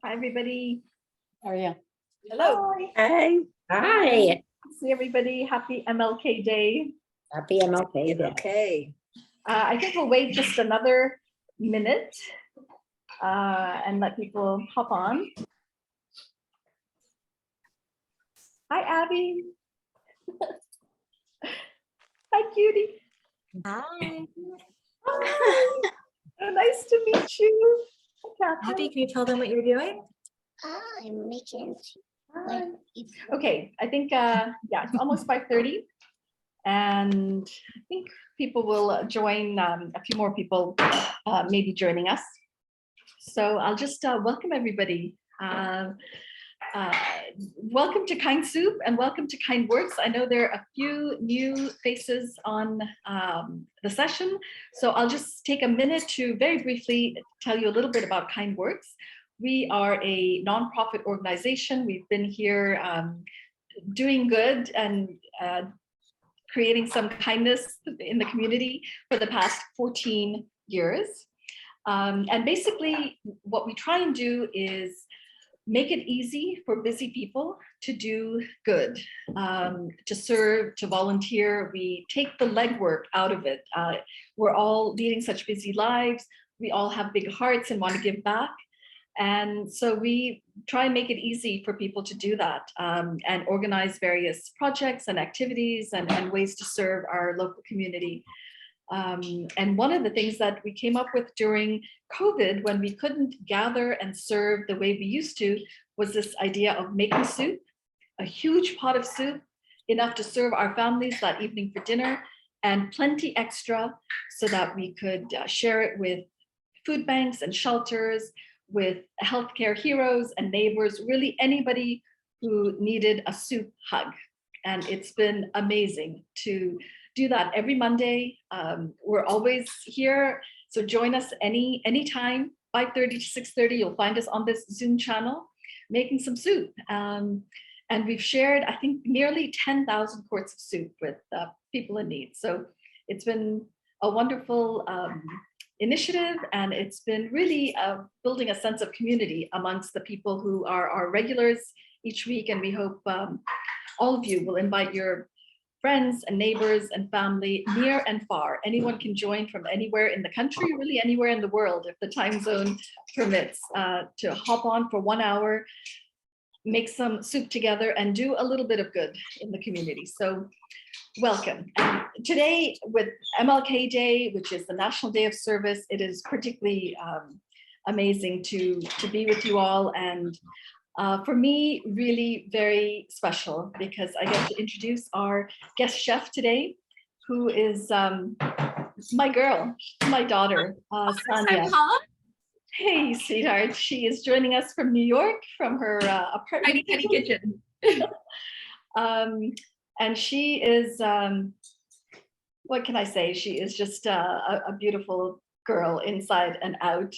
Hi, everybody. How are you? Hello. Hi. Hi. See everybody. Happy MLK Day. Happy MLK Day. Okay. I think we'll wait just another minute and let people hop on. Hi, Abby. Hi, Cutie. Hi. Hi. So nice to meet you. Hi, Catherine. Abby, can you tell them what you're doing? I'm making Hi. Okay, I think, yeah, it's almost 5:30. And I think people will join, a few more people maybe joining us. So I'll just welcome everybody. Welcome to KindSoup and welcome to Kind Works. I know there are a few new faces on the session, so I'll just take a minute to very briefly tell you a little bit about Kind Works. We are a nonprofit organization. We've been here doing good and creating some kindness in the community for the past 14 years. And basically what we try and do is make it easy for busy people to do good, to serve, to volunteer. We take the legwork out of it. We're all leading such busy lives. We all have big hearts and want to give back. And so we try and make it easy for people to do that and organize various projects and activities and ways to serve our local community. And one of the things that we came up with during COVID, when we couldn't gather and serve the way we used to, was this idea of making soup, a huge pot of soup, enough to serve our families that evening for dinner, and plenty extra so that we could share it with food banks and shelters, with healthcare heroes and neighbors, really anybody who needed a soup hug. And it's been amazing to do that every Monday. We're always here, so join us anytime, 5:30 to 6:30. You'll find us on this Zoom channel making some soup. And we've shared, I think, nearly 10,000 quarts of soup with people in need. So it's been a wonderful initiative, and it's been really building a sense of community amongst the people who are our regulars each week. And we hope all of you will invite your friends and neighbors and family near and far. Anyone can join from anywhere in the country, really anywhere in the world, if the time zone permits, to hop on for 1 hour, make some soup together and do a little bit of good in the community. So welcome. And today with MLK Day, which is the National Day of Service, it is particularly amazing to be with you all. And for me, really very special because I get to introduce our guest chef today, who is my girl, my daughter, Saanya. Hey, sweetheart. She is joining us from New York, from her apartment. Tiny kitchen. And she is, what can I say? She is just a beautiful girl inside and out.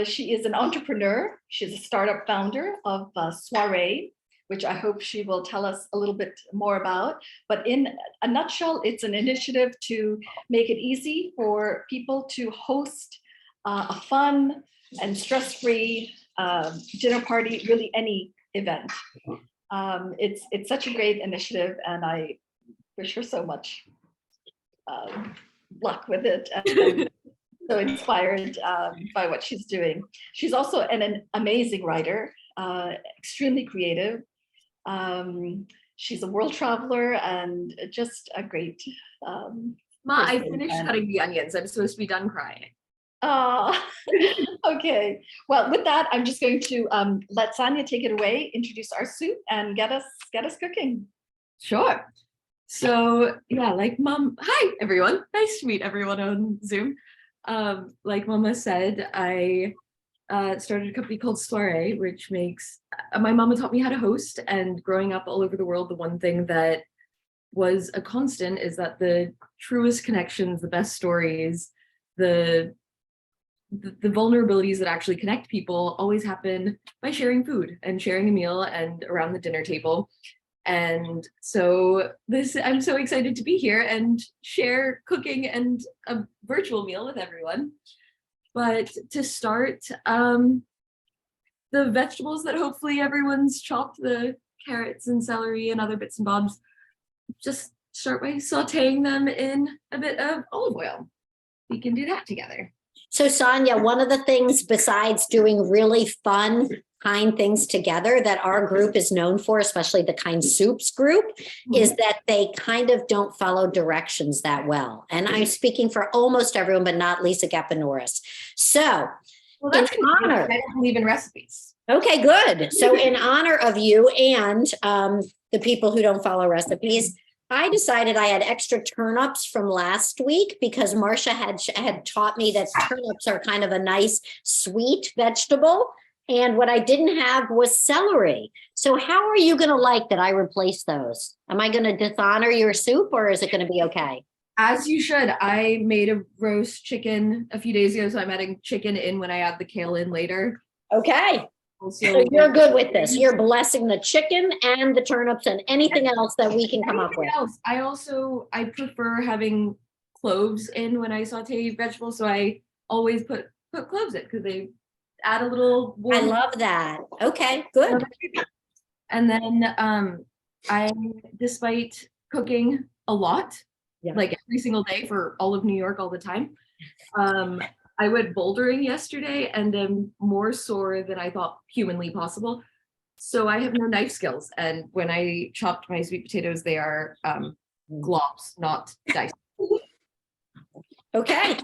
She is an entrepreneur. She's a startup founder of Soiree, which I hope she will tell us a little bit more about. But in a nutshell, it's an initiative to make it easy for people to host a fun and stress-free dinner party, really any event. It's such a great initiative, and I wish her so much luck with it. And so inspired by what she's doing. She's also an amazing writer, extremely creative. She's a world traveler and just a great Ma, I person. finished cutting the onions. I'm supposed to be done crying. Okay. Well, with that, I'm just going to let Saanya take it away, introduce our soup, and get us cooking. Sure. So yeah, like Mom, hi everyone. Nice to meet everyone on Zoom. Like Mama said, I started a company called Soiree, which makes, my mama taught me how to host, and growing up all over the world, the one thing that was a constant is that the truest connections, the best stories, the vulnerabilities that actually connect people always happen by sharing food and sharing a meal and around the dinner table. And so I'm so excited to be here and share cooking and a virtual meal with everyone. But to start, the vegetables that hopefully everyone's chopped, the carrots and celery and other bits and bobs. Just start by sauteing them in a bit of olive oil. We can do that together. So Sonia, one of the things besides doing really fun, kind things together that our group is known for, especially the Kind Soups group, is that they kind of don't follow directions that well. And I'm speaking for almost everyone, but not Lisa Gapanoris. So Well, that's in honor. I don't believe in recipes. Okay, good. So in honor of you and the people who don't follow recipes, I decided I had extra turnips from last week because Marcia had taught me that turnips are kind of a nice sweet vegetable. And what I didn't have was celery. So how are you going to like that I replace those? Am I going to dishonor your soup or is it going to be okay? As you should. I made a roast chicken a few days ago, so I'm adding chicken in when I add the kale in later. Okay. Also, So you're good with this. You're blessing the chicken and the turnips and anything else that we can come up with. I prefer having cloves in when I saute vegetables, so I always put cloves in because they add a little I warmth. love that. Okay, good. And then I, despite cooking a lot, like every single day for all of New York all the time, I went bouldering yesterday and am more sore than I thought humanly possible. So I have no knife skills. And when I chopped my sweet potatoes, they are globs, not dice. Okay.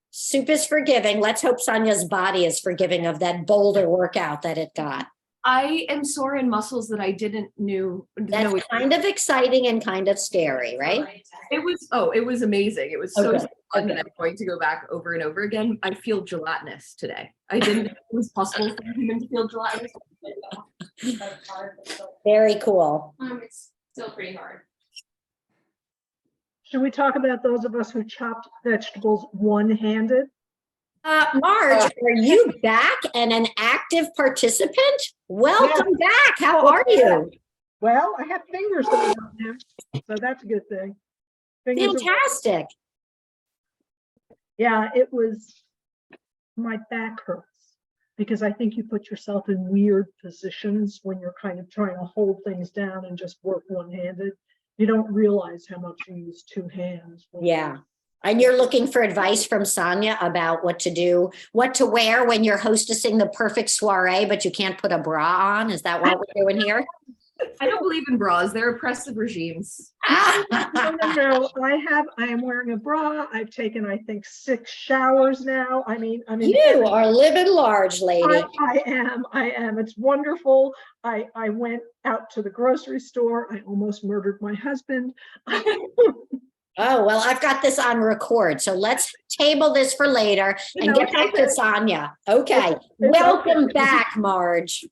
Soup is forgiving. Let's hope Sonia's body is forgiving of that boulder workout that it got. I am sore in muscles that I didn't know. That's kind of exciting and kind of scary, right? It was amazing. It was so Okay. fun that I'm going to go back over and over again. I feel gelatinous today. I didn't know it was possible for a human to feel gelatinous. Very cool. It's still pretty hard. Should we talk about those of us who chopped vegetables one-handed? Marge, are you back and an active participant? Welcome back. How are you? Well, I have fingers that I don't have, so that's a good thing. Fingers are- Fantastic. yeah, it was, my back hurts because I think you put yourself in weird positions when you're kind of trying to hold things down and just work one-handed. You don't realize how much you use two hands. Yeah. And you're looking for advice from Sonia about what to do, what to wear when you're hostessing the perfect soiree, but you can't put a bra on. Is that what we're doing here? I don't believe in bras. They're oppressive regimes. No, I am wearing a bra. I've taken, I think, 6 showers now. I mean, You are living large, lady. I am. It's wonderful. I went out to the grocery store. I almost murdered my husband. Oh, well, I've got this on record. So let's table this for later and get back to Sonia. Okay. Welcome back, Marge.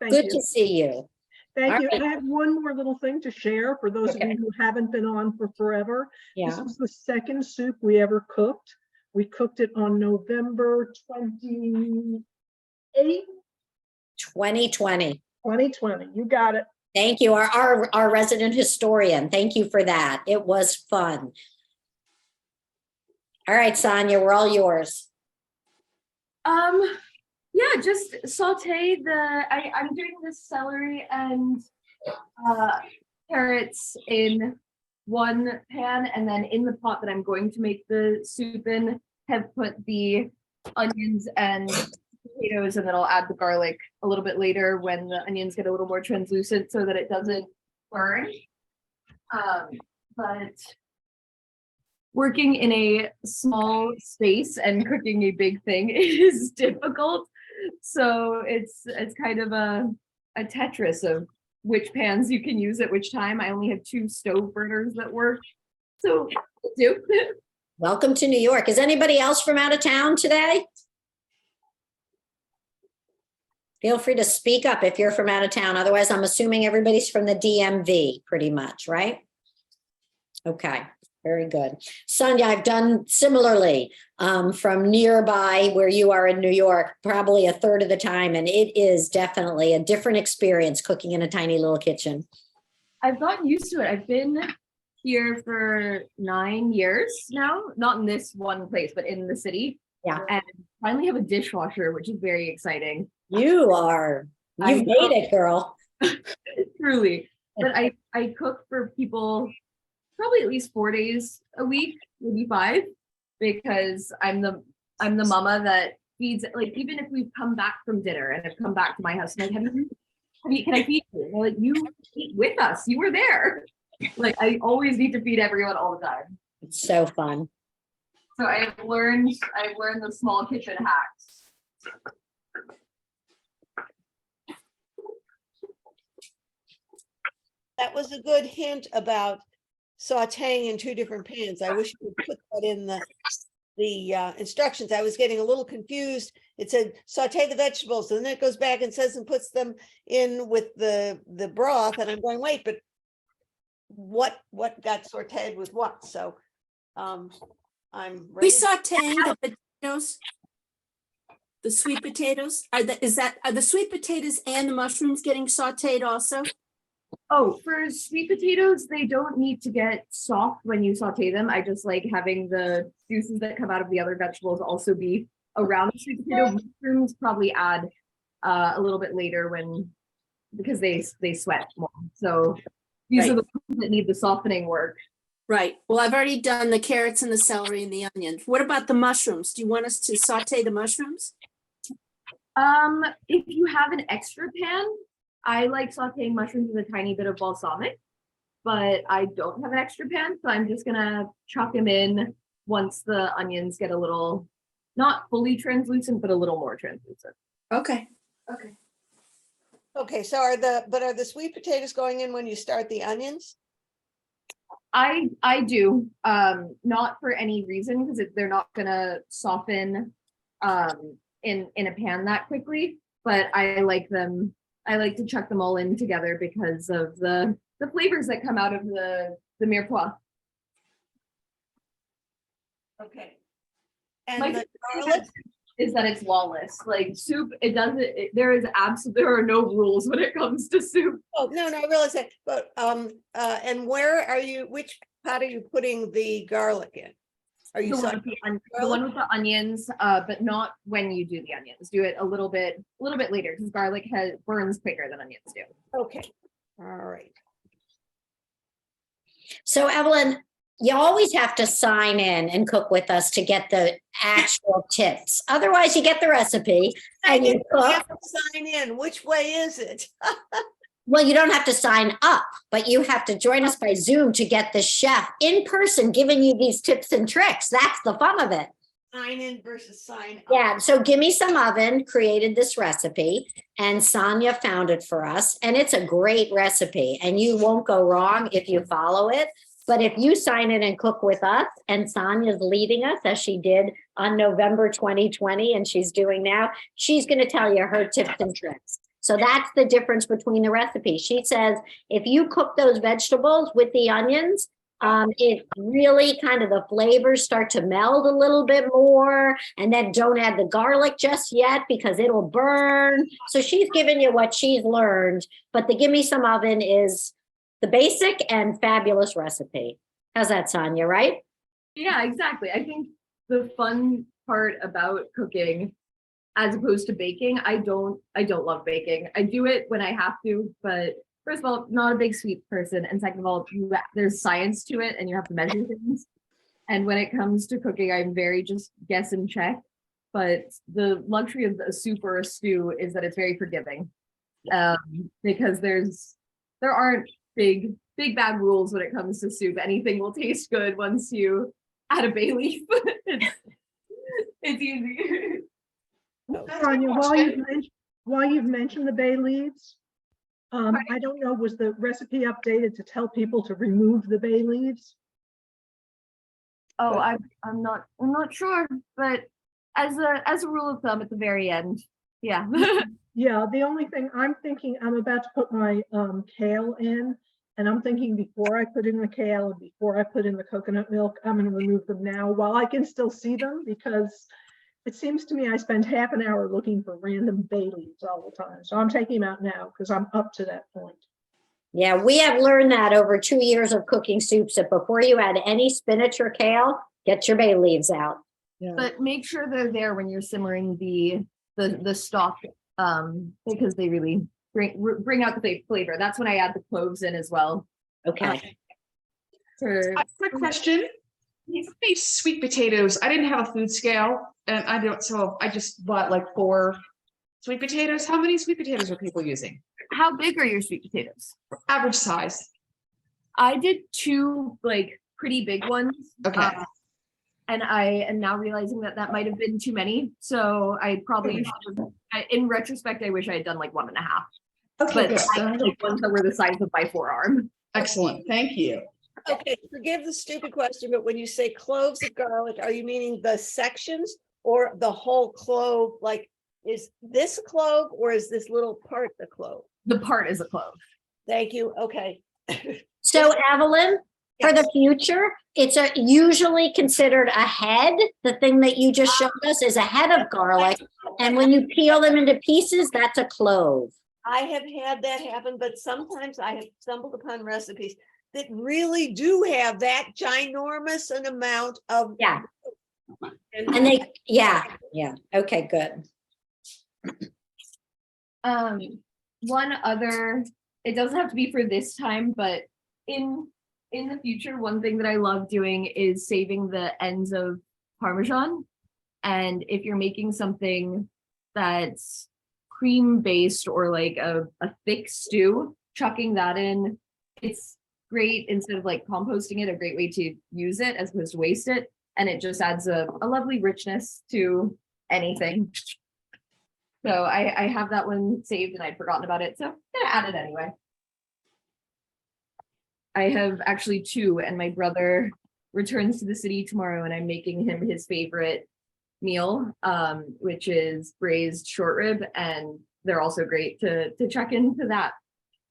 Good to see you. Thank you. All right. And I have one more little thing to share for those of you who haven't been on for forever. This was the second soup we ever cooked. We cooked it on November 28th. 2020. 2020. You got it. Thank you. Our resident historian. Thank you for that. It was fun. All right, Sonia, we're all yours. Yeah, just saute I'm doing the celery and carrots in one pan, and then in the pot that I'm going to make the soup in, have put the onions and potatoes, and then I'll add the garlic a little bit later when the onions get a little more translucent so that it doesn't burn. But working in a small space and cooking a big thing is difficult. So it's kind of a Tetris of which pans you can use at which time. I only have 2 stove burners that work. So do. Welcome to New York. Is anybody else from out of town today? Feel free to speak up if you're from out of town. Otherwise, I'm assuming everybody's from the DMV pretty much, right? Okay. Very good. Sonia, I've done similarly from nearby where you are in New York, probably a third of the time. And it is definitely a different experience cooking in a tiny little kitchen. I've gotten used to it. I've been here for 9 years now, not in this one place, but in the city. Yeah. And finally have a dishwasher, which is very exciting. You've made it, girl. Truly. But I cook for people probably at least 4 days a week, maybe 5, because I'm the mama that feeds, like, even if we've come back from dinner and have come back to my house, I'm like, can I feed you? And they're like, you eat with us, you were there. Like, I always need to feed everyone all the time. It's so fun. So I've learned the small kitchen hacks. That was a good hint about sauteing in 2 different pans. I wish you would put that in the instructions. I was getting a little confused. It said saute the vegetables, and then it goes back and says and puts them in with the broth, and I'm going, wait, but what got sauteed with what? So I'm We ready. sauteing the potatoes, the sweet potatoes. Are the sweet potatoes and the mushrooms getting sauteed also? Oh, for sweet potatoes, they don't need to get soft when you saute them. I just like having the juices that come out of the other vegetables also be around the sweet potato. Mushrooms probably add a little bit later because they sweat more. So these are the ones that need the softening work. Right. Well, I've already done the carrots and the celery and the onions. What about the mushrooms? Do you want us to saute the mushrooms? If you have an extra pan, I like sauteing mushrooms with a tiny bit of balsamic, but I don't have an extra pan, so I'm just gonna chuck them in once the onions get a little, not fully translucent, but a little more translucent. Okay. Okay, so are the sweet potatoes going in when you start the onions? I do, not for any reason, because they're not gonna soften in a pan that quickly, but I like to chuck them all in together because of the flavors that come out of the mirepoix. Okay. And My the favorite garlic? is that it's lawless. Like soup, there are no rules when it comes to soup. Oh, no, I realize that, but and which pot are you putting the garlic in? Are you The one with the onions, but not when you do the onions. Do it a little bit later, because garlic burns quicker than onions do. okay? All right. So Evelyn, you always have to sign in and cook with us to get the actual tips. Otherwise, you get the recipe and you I cook. have to sign in. Which way is it? Well, you don't have to sign up, but you have to join us by Zoom to get the chef in person giving you these tips and tricks. That's the fun of it. Sign in versus sign up. Yeah, so Give Me Some Oven created this recipe and Saanya found it for us. And it's a great recipe and you won't go wrong if you follow it. But if you sign in and cook with us, and Sanya's leading us as she did on November 2020 and she's doing now, she's going to tell you her tips and tricks. So that's the difference between the recipes. She says, if you cook those vegetables with the onions, it really kind of the flavors start to meld a little bit more, and then don't add the garlic just yet because it'll burn. So she's giving you what she's learned, but the Give Me Some Oven is the basic and fabulous recipe. How's that, Saanya, right? Yeah, exactly. I think the fun part about cooking, as opposed to baking, I don't love baking. I do it when I have to, but first of all, not a big sweet person, and second of all, there's science to it and you have to measure things. And when it comes to cooking, I'm very just guess and check. But the luxury of a soup or a stew is that it's very forgiving, because there aren't big bad rules when it comes to soup. Anything will taste good once you add a bay leaf. It's easy. Sonia, while you've mentioned the bay leaves, I don't know, was the recipe updated to tell people to remove the bay leaves? Oh, I'm not sure, but as a rule of thumb, at the very end, yeah. Yeah, the only thing I'm thinking, I'm about to put my kale in, and I'm thinking before I put in the kale and before I put in the coconut milk, I'm going to remove them now while I can still see them, because it seems to me I spend half an hour looking for random bay leaves all the time. So I'm taking them out now because I'm up to that point. Yeah, we have learned that over 2 years of cooking soups, that before you add any spinach or kale, get your bay leaves out. Yeah. But make sure they're there when you're simmering the stock, because they really bring out the flavor. That's when I add the cloves in as well. Okay. Quick question. These sweet potatoes, I didn't have a food scale and I don't, so I just bought like 4 sweet potatoes. How many sweet potatoes are people using? How big are your sweet potatoes? Average size. I did 2 like pretty big ones. Okay. And I am now realizing that that might have been too many. So I probably should have, in retrospect, I wish I had done like 1.5. Okay, But good. I had like ones that were the size of my forearm. Excellent. Thank you. Okay, forgive the stupid question, but when you say cloves of garlic, are you meaning the sections or the whole clove? Like, is this a clove or is this little part the clove? The part is a clove. Thank you. Okay. So Evelyn, for Yes. the future, it's usually considered a head. The thing that you just showed us is a head of garlic. And when you peel them into pieces, that's a clove. I have had that happen, but sometimes I have stumbled upon recipes that really do have that ginormous an amount of. Yeah. And they, yeah, okay, good. One other, it doesn't have to be for this time, but in the future, one thing that I love doing is saving the ends of Parmesan. And if you're making something that's cream based or like a thick stew, chucking that in, it's great instead of like composting it, a great way to use it as opposed to waste it. And it just adds a lovely richness to anything. So I have that one saved and I'd forgotten about it. So I'm gonna add it anyway. I have actually 2, and my brother returns to the city tomorrow and I'm making him his favorite meal, which is braised short rib. And they're also great to check into that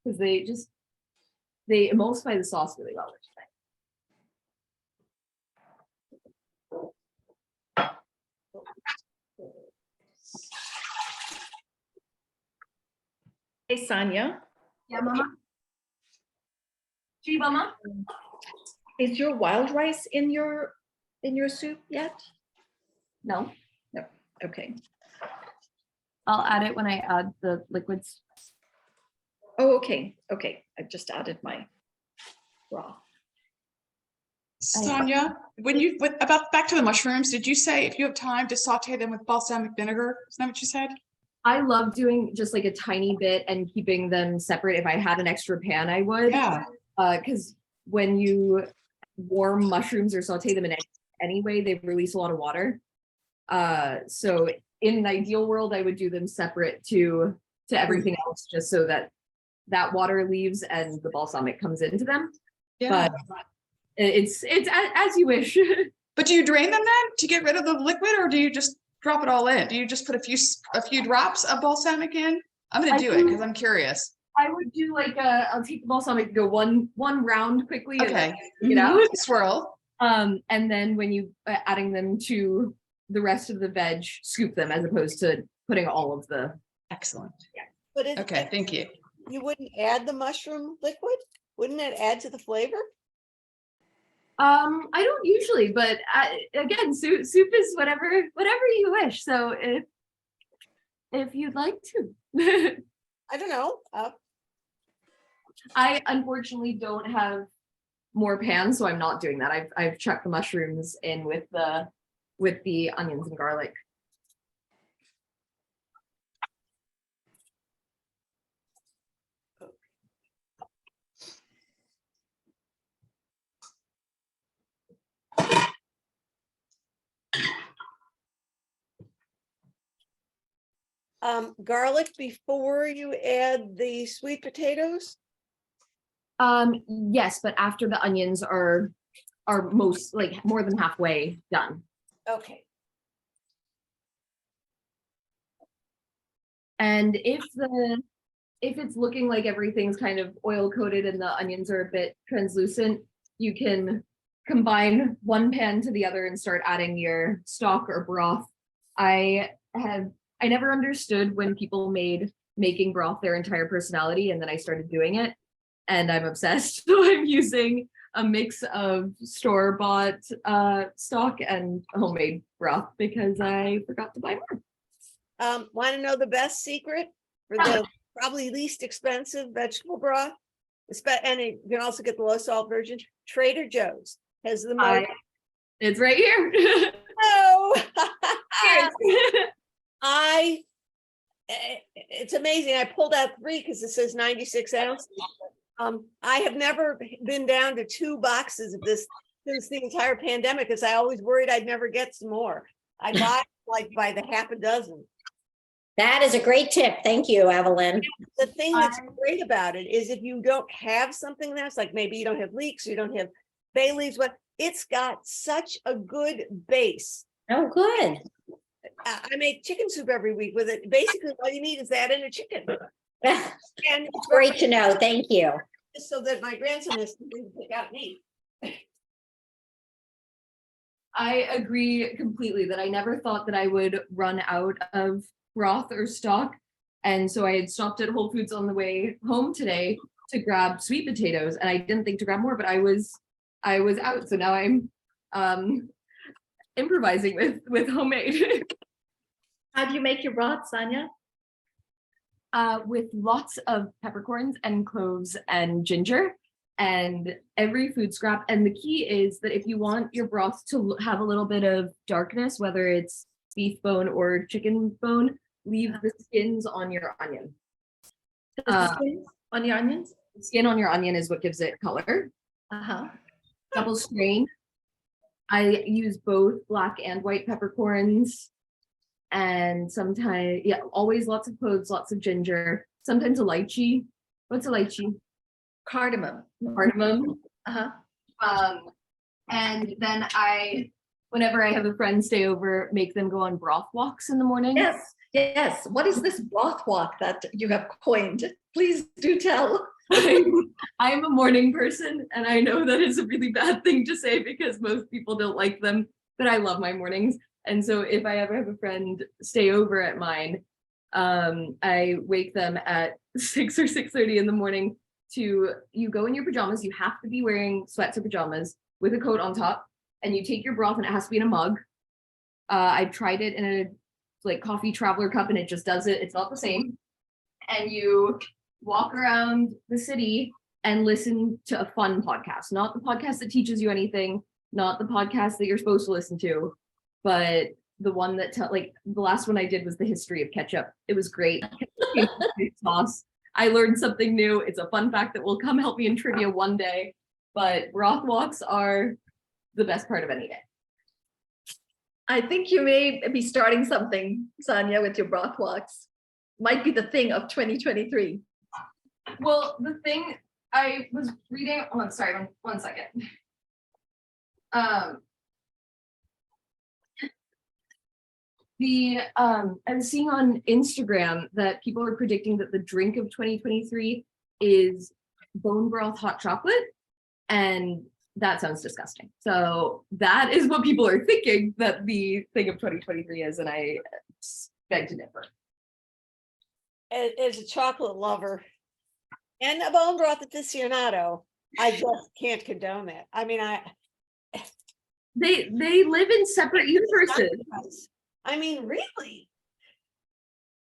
because they emulsify the sauce really well, which is nice. Hey, Saanya, Yeah, Mama. Gee, Mama. is your wild rice in your soup yet? No, No. Okay. I'll add it when I add the liquids. Oh, okay. Okay. I've just added my raw. Sonia, back to the mushrooms, did you say if you have time to saute them with balsamic vinegar? Is that what you said? I love doing just like a tiny bit and keeping them separate. If I had an extra pan, I would. Yeah. Because when you warm mushrooms or saute them in any way, they release a lot of water. So in an ideal world, I would do them separate to everything else, just so that water leaves and the balsamic comes into them. Yeah. But it's as you wish. But do you drain them then to get rid of the liquid, or do you just drop it all in? Do you just put a few drops of balsamic in? I'm gonna do it because I'm curious. I would do like I'll take the balsamic, go one round quickly. Okay. And then, Swirl. and then when you adding them to the rest of the veg, scoop them as opposed to putting all of the. Excellent. But is Okay, thank you. you wouldn't add the mushroom liquid? Wouldn't it add to the flavor? I don't usually, but again, soup is whatever you wish. So if you'd like to. I don't know. I unfortunately don't have more pans, so I'm not doing that. I've chucked the mushrooms in with the onions and garlic. Garlic before you add the sweet potatoes? Yes, but after the onions are most like more than halfway done. Okay. And if it's looking like everything's kind of oil coated and the onions are a bit translucent, you can combine one pan to the other and start adding your stock or broth. I never understood when people made making broth their entire personality, and then I started doing it and I'm obsessed. So I'm using a mix of store-bought stock and homemade broth because I forgot to buy more. Want to know the best secret for the probably least expensive vegetable broth? And you can also get the low salt version. Trader Joe's has the most. It's right here. Oh, Cheers. it's amazing. I pulled out 3 because it says 96 ounces. I have never been down to 2 boxes of this since the entire pandemic because I always worried I'd never get some more. I buy like by the half a dozen. That is a great tip. Thank you, Evelyn. The thing that's great about it is if you don't have something that's like maybe you don't have leeks, you don't have bay leaves, but it's got such a good base. Oh, good. I make chicken soup every week with it. Basically, all you need is that and a chicken. And it's Great to know. Thank you. so that my grandson has something to pick out meat. I agree completely that I never thought that I would run out of broth or stock. And so I had stopped at Whole Foods on the way home today to grab sweet potatoes, and I didn't think to grab more, but I was out. So now I'm improvising with homemade. How do you make your broth, Saanya? With lots of peppercorns and cloves and ginger and every food scrap. And the key is that if you want your broth to have a little bit of darkness, whether it's beef bone or chicken bone, leave the skins on your onion. Skins on your onions? Skin on your onion is what gives it color. Uh-huh. Double strain. I use both black and white peppercorns. And sometimes, yeah, always lots of cloves, lots of ginger, sometimes a lychee. What's a lychee? Cardamom. Cardamom. Uh-huh. And then whenever I have a friend stay over, make them go on broth walks in the morning. Yes, yes. What is this broth walk that you have coined? Please do tell. I'm a morning person, and I know that is a really bad thing to say because most people don't like them, but I love my mornings. And so if I ever have a friend stay over at mine, I wake them at 6 or 6:30 in the morning you go in your pajamas. You have to be wearing sweats or pajamas with a coat on top, and you take your broth, and it has to be in a mug. I've tried it in a like coffee traveler cup, and it just does it. It's not the same. And you walk around the city and listen to a fun podcast, not the podcast that teaches you anything, not the podcast that you're supposed to listen to, but the one that like the last one I did was the history of ketchup. It was great. Sauce. I learned something new. It's a fun fact that will come help me in trivia one day, but broth walks are the best part of any day. I think you may be starting something, Saanya, with your broth walks. Might be the thing of 2023. Well, the thing I was reading, oh, sorry, one second. I was seeing on Instagram that people are predicting that the drink of 2023 is bone broth hot chocolate, and that sounds disgusting. So that is what people are thinking that the thing of 2023 is, and I beg to differ. As a chocolate lover and a bone broth aficionado, I just can't condone that. I mean, They live in separate universes. I mean, really?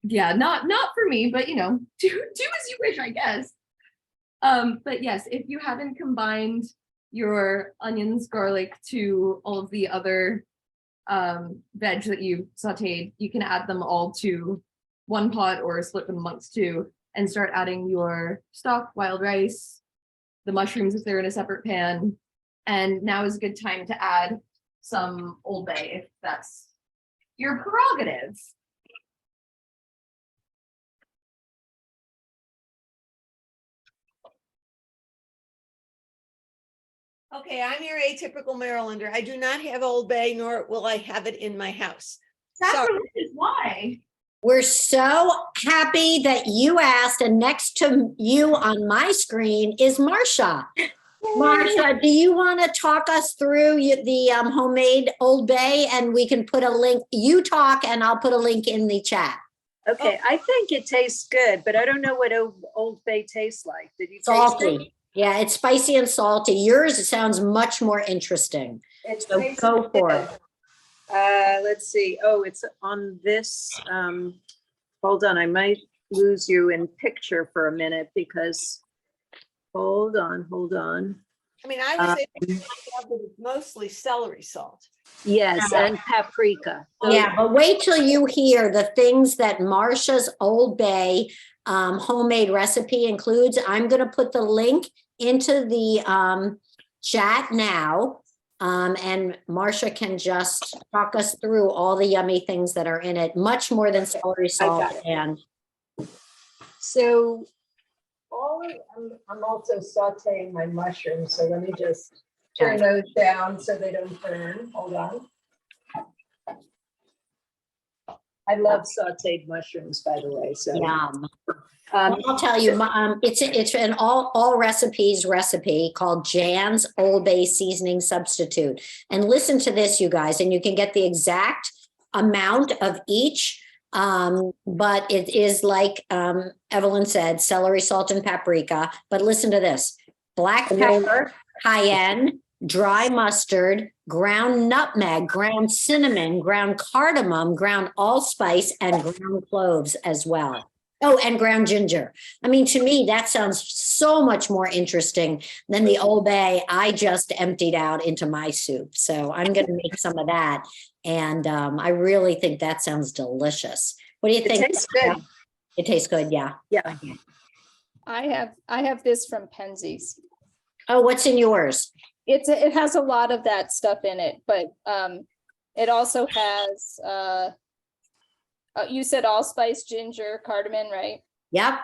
Yeah, not for me, but do as you wish, I guess. But yes, if you haven't combined your onions, garlic to all of the other veg that you've sauteed, you can add them all to one pot or split them amongst two and start adding your stock, wild rice, the mushrooms if they're in a separate pan. And now is a good time to add some Old Bay if that's your prerogative. Okay, I'm your atypical Marylander. I do not have Old Bay, nor will I have it in my house. That's why. We're so happy that you asked, and next to you on my screen is Marsha. Marsha, do you want to talk us through the homemade Old Bay, and we can put a link, you talk and I'll put a link in the chat. Okay, I think it tastes good, but I don't know what Old Bay tastes like. Did you taste it? Salty. Yeah, it's spicy and salty. Yours, it sounds much more interesting. It's So go for it. let's see. Oh, it's on this. Hold on, I might lose you in picture for a minute because, hold on. I mean, I was able to find out that it's mostly celery salt. Yes, and paprika. Yeah, but wait till you hear the things that Marcia's Old Bay homemade recipe includes. I'm going to put the link into the chat now. And Marcia can just talk us through all the yummy things that are in it, much more than celery salt. And So I'm also sauteing my mushrooms, so let me just turn those down so they don't burn. Hold on. I love sauteed mushrooms, by the way, so. yum. I'll tell you, it's an all recipes recipe called Jan's Old Bay Seasoning Substitute. And listen to this, you guys, and you can get the exact amount of each. But it is like Evelyn said, celery, salt, and paprika. But listen to this: black pepper, cayenne, dry mustard, ground nutmeg, ground cinnamon, ground cardamom, ground allspice, and ground cloves as well. Oh, and ground ginger. I mean, to me, that sounds so much more interesting than the Old Bay I just emptied out into my soup. So I'm going to make some of that. And I really think that sounds delicious. What do you think? It tastes good. It tastes good, yeah. Yeah. I have this from Penzies. Oh, what's in yours? It has a lot of that stuff in it, but it also has you said allspice, ginger, cardamom, right? Yep.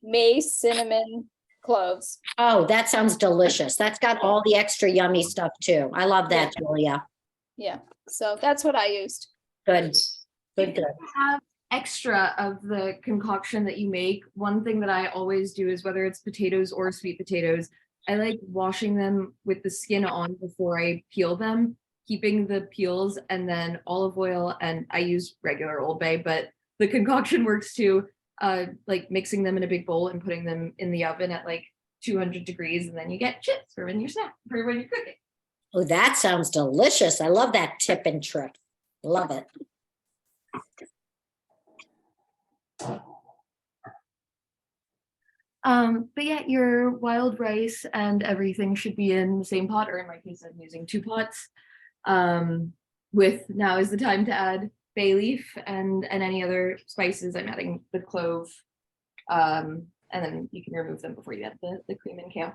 Mace, cinnamon, cloves. Oh, that sounds delicious. That's got all the extra yummy stuff too. I love that, Julia. Yeah, so that's what I used. Good. Good. Have extra of the concoction that you make. One thing that I always do is whether it's potatoes or sweet potatoes, I like washing them with the skin on before I peel them, keeping the peels, and then olive oil, and I use regular Old Bay, but the concoction works too, like mixing them in a big bowl and putting them in the oven at like 200 degrees, and then you get chips for when you're cooking. Oh, that sounds delicious. I love that tip and trick. Love it. But yeah, your wild rice and everything should be in the same pot, or in my case, I'm using 2 pots. With now is the time to add bay leaf and any other spices. I'm adding the clove, and then you can remove them before you add the cream and kale.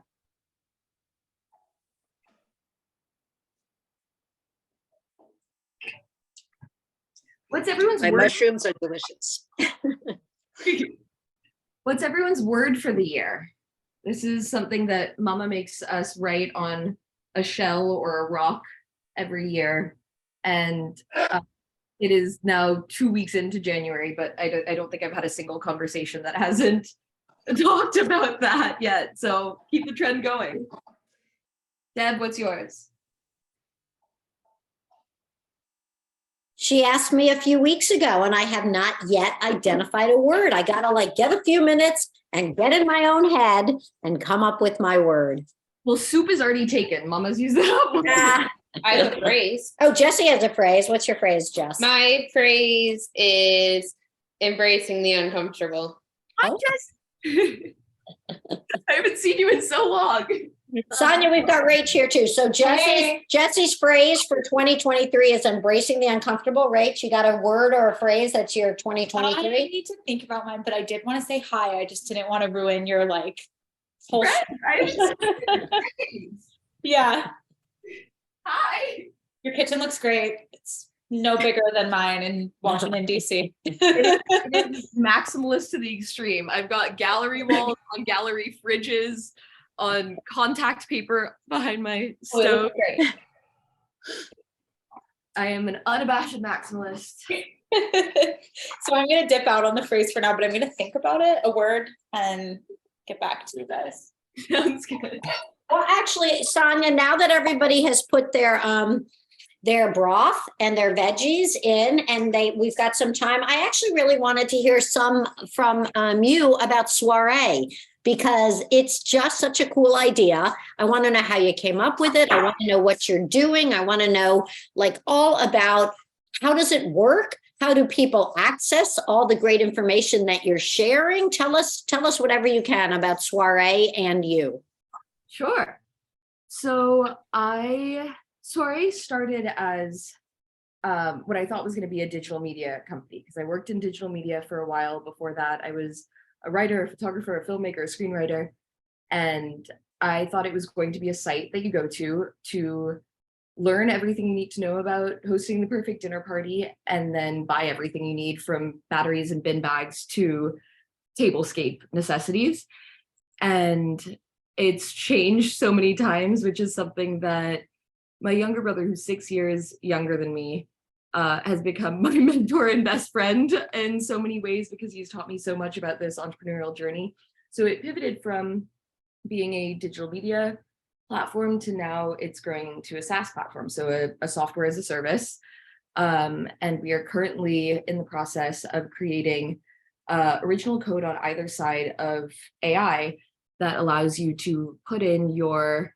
What's everyone's My word? mushrooms are delicious. What's everyone's word for the year? This is something that Mama makes us write on a shell or a rock every year. And it is now 2 weeks into January, but I don't think I've had a single conversation that hasn't talked about that yet. So keep the trend going. Deb, what's yours? She asked me a few weeks ago, and I have not yet identified a word. I gotta like get a few minutes and get in my own head and come up with my word. Well, soup is already taken. Mama's used it up. I have a phrase. Oh, Jessie has a phrase. What's your phrase, Jess? My phrase is embracing the uncomfortable. Hi, Jess. I haven't seen you in so long. Sonia, we've got Rach here too. So Jessie's phrase for 2023 is embracing the uncomfortable. Rach, you got a word or a phrase that's your 2023? I need to think about mine, but I did want to say hi. I just didn't want to ruin your like whole. Yeah. Hi. Your kitchen looks great. It's no bigger than mine in Washington, D.C. It is maximalist to the extreme. I've got gallery walls on gallery fridges, on contact paper behind my stove. Great. I am an unabashed maximalist. So I'm going to dip out on the phrase for now, but I'm going to think about it, a word, and get back to you guys. Sounds good. Well, actually, Sonia, now that everybody has put their broth and their veggies in, and we've got some time, I actually really wanted to hear some from you about soiree. because it's just such a cool idea. I want to know how you came up with it. I want to know what you're doing. I want to know like all about how does it work? How do people access all the great information that you're sharing? Tell us whatever you can about Soiree and you. Sure. So Soiree started as what I thought was going to be a digital media company, because I worked in digital media for a while. Before that, I was a writer, a photographer, a filmmaker, a screenwriter, and I thought it was going to be a site that you go to learn everything you need to know about hosting the perfect dinner party, and then buy everything you need from batteries and bin bags to tablescape necessities. And it's changed so many times, which is something that my younger brother, who's 6 years younger than me, has become my mentor and best friend in so many ways, because he's taught me so much about this entrepreneurial journey. So it pivoted from being a digital media platform to now it's growing to a SaaS platform, so a software as a service. And we are currently in the process of creating original code on either side of AI that allows you to put in your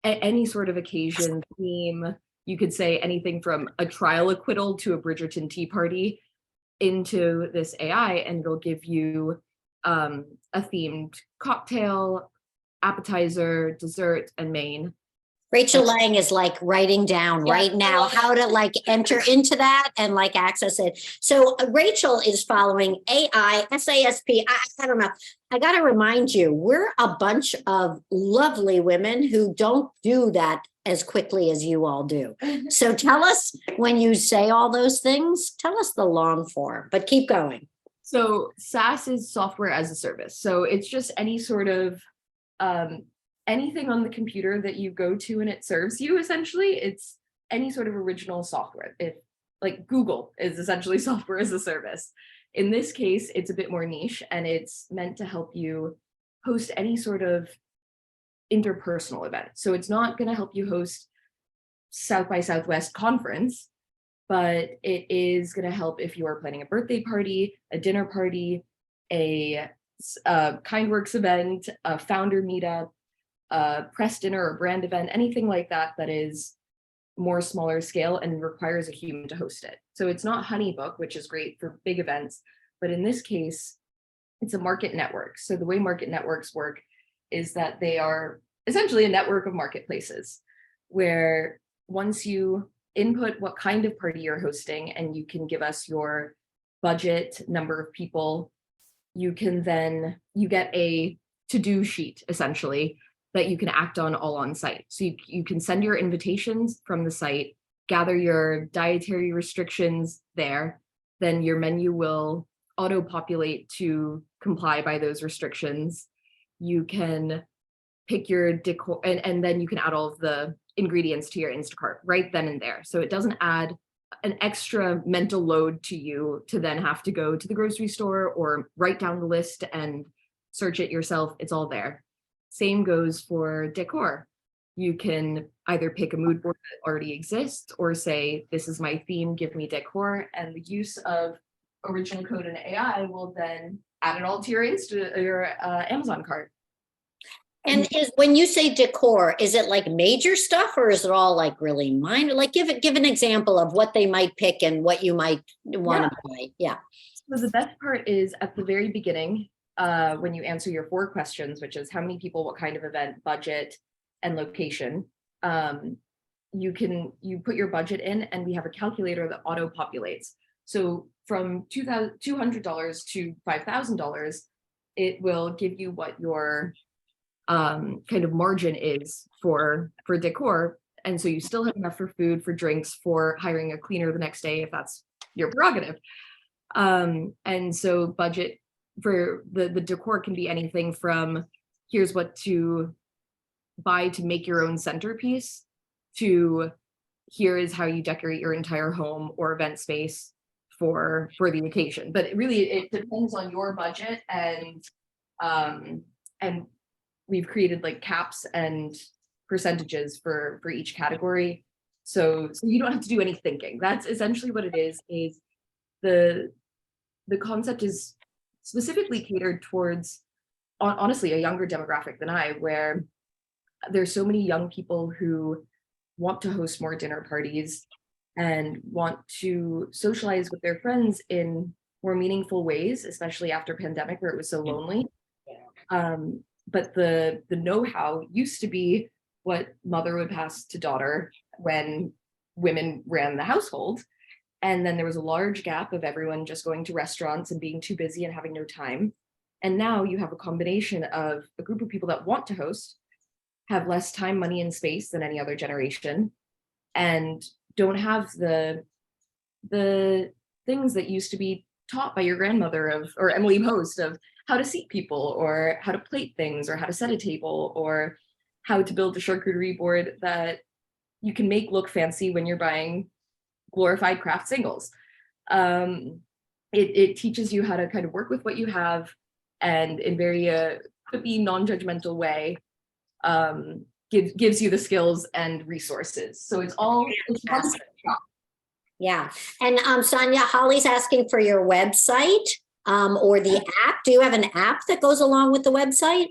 any sort of occasion theme. You could say anything from a trial acquittal to a Bridgerton tea party into this AI, and it'll give you a themed cocktail, appetizer, dessert, and main. Rachel Lang is like writing down right now how to like enter into that and like access it. So Rachel is following AI, SASP. I don't know. I got to remind you, we're a bunch of lovely women who don't do that as quickly as you all do. So tell us, when you say all those things, tell us the long form, but keep going. So SaaS is software as a service. So it's just any sort of anything on the computer that you go to and it serves you. Essentially, it's any sort of original software. Like Google is essentially software as a service. In this case, it's a bit more niche, and it's meant to help you host any sort of interpersonal event. So it's not going to help you host South by Southwest conference, but it is going to help if you are planning a birthday party, a dinner party, a KindWorks event, a founder meetup, a press dinner or brand event, anything like that that is more smaller scale and requires a human to host it. So it's not Honeybook, which is great for big events, but in this case, it's a market network. So the way market networks work is that they are essentially a network of marketplaces, where once you input what kind of party you're hosting and you can give us your budget, number of people, you get a to-do sheet essentially that you can act on all on site. So you can send your invitations from the site, gather your dietary restrictions there, then your menu will auto-populate to comply by those restrictions. You can pick your decor, and then you can add all of the ingredients to your Instacart right then and there. So it doesn't add an extra mental load to you to then have to go to the grocery store or write down the list and search it yourself. It's all there. Same goes for decor. You can either pick a mood board that already exists or say, this is my theme, give me decor. And the use of original code and AI will then add it all to your Amazon cart. And when you say decor, is it like major stuff, or is it all like really minor? Like give an example of what they might pick and what you might want to buy. Yeah. So the best part is at the very beginning, when you answer your 4 questions, which is how many people, what kind of event, budget, and location. You put your budget in, and we have a calculator that auto populates. So from $200 to $5,000, it will give you what your kind of margin is for decor. And so you still have enough for food, for drinks, for hiring a cleaner the next day, if that's your prerogative. And so budget for the decor can be anything from here's what to buy to make your own centerpiece to here is how you decorate your entire home or event space for the occasion. But it depends on your budget, and we've created like caps and percentages for each category. So you don't have to do any thinking. That's essentially what it is the concept is specifically catered towards honestly a younger demographic than I, where there's so many young people who want to host more dinner parties and want to socialize with their friends in more meaningful ways, especially after pandemic where it was so lonely. But the know-how used to be what mother would pass to daughter when women ran the household. And then there was a large gap of everyone just going to restaurants and being too busy and having no time. And now you have a combination of a group of people that want to host, have less time, money, and space than any other generation, and don't have the things that used to be taught by your grandmother or Emily Post of how to seat people or how to plate things or how to set a table or how to build a charcuterie board that you can make look fancy when you're buying glorified craft singles. It teaches you how to kind of work with what you have and in very could be non-judgmental way, gives you the skills and resources. So it's all Yeah. And Saanya, Holly's asking for your website or the app. Do you have an app that goes along with the website?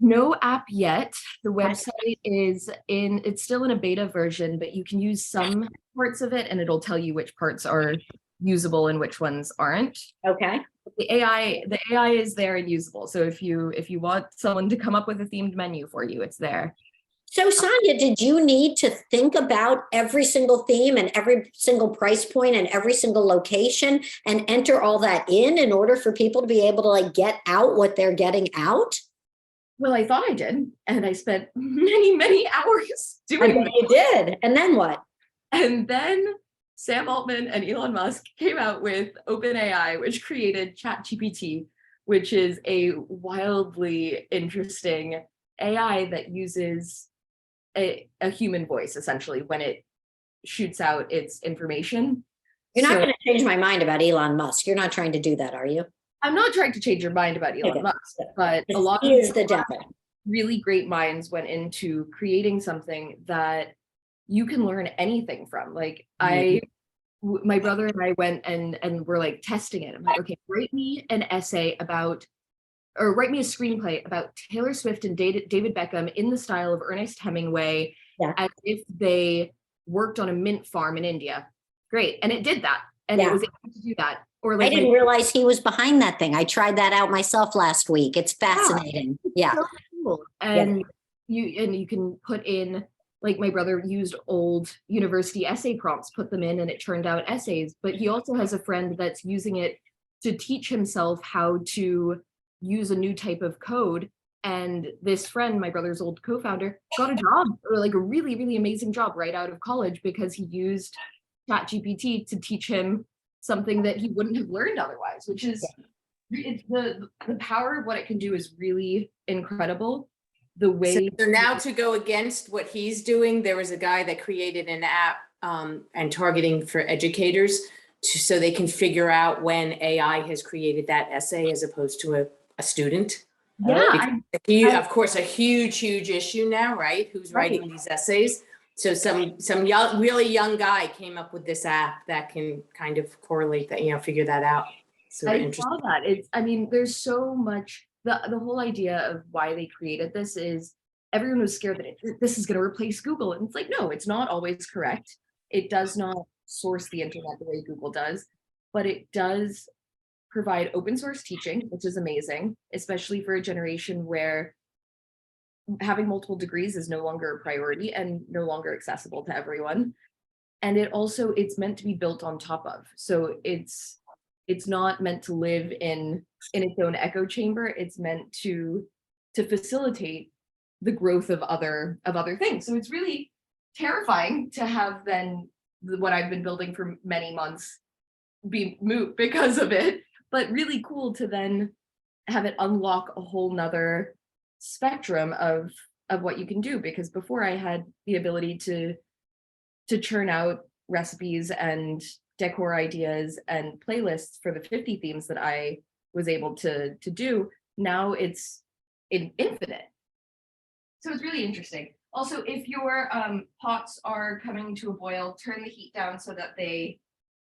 No app yet. The website it's still in a beta version, but you can use some parts of it and it'll tell you which parts are usable and which ones aren't. Okay. The AI is there and usable. So if you want someone to come up with a themed menu for you, it's there. So Saanya, did you need to think about every single theme and every single price point and every single location and enter all that in order for people to be able to like get out what they're getting out? Well, I thought I did, and I spent many hours doing it. You did, and then what? And then Sam Altman and Elon Musk came out with OpenAI, which created ChatGPT, which is a wildly interesting AI that uses a human voice essentially when it shoots out its information. You're not going to change my mind about Elon Musk. You're not trying to do that, are you? I'm not trying to change your mind about Elon Musk, but a lot of the devil. Really great minds went into creating something that you can learn anything from. Like my brother and I went and we're like testing it. I'm like, okay, write me an essay about, or write me a screenplay about Taylor Swift and David Beckham in the style of Ernest Hemingway, as if they worked on a mint farm in India. Great, and it did that, and it was able to do that. Or like I didn't realize he was behind that thing. I tried that out myself last week. It's fascinating. Yeah. So cool. And you can put in, like my brother used old university essay prompts, put them in, and it turned out essays. But he also has a friend that's using it to teach himself how to use a new type of code. And this friend, my brother's old co-founder, got a job, or like a really, really amazing job right out of college because he used ChatGPT to teach him something that he wouldn't have learned otherwise, which is the power of what it can do is really incredible. The way so now to go against what he's doing, there was a guy that created an app and targeting for educators so they can figure out when AI has created that essay as opposed to a student. Of course, a huge issue now, right? Who's writing these essays? So some young, really young guy came up with this app that can kind of correlate that, figure that out. So I saw that. I mean, there's so much, the whole idea of why they created this is everyone was scared that this is going to replace Google. And it's like, no, it's not always correct. It does not source the internet the way Google does, but it does provide open source teaching, which is amazing, especially for a generation where having multiple degrees is no longer a priority and no longer accessible to everyone. And it's meant to be built on top of. So it's not meant to live in its own echo chamber. It's meant to facilitate the growth of other things. So it's really terrifying to have then what I've been building for many months be moot because of it, but really cool to then have it unlock a whole nother spectrum of what you can do, because before I had the ability to churn out recipes and decor ideas and playlists for the 50 themes that I was able to do. Now it's infinite. So it's really interesting. Also, if your pots are coming to a boil, turn the heat down so that they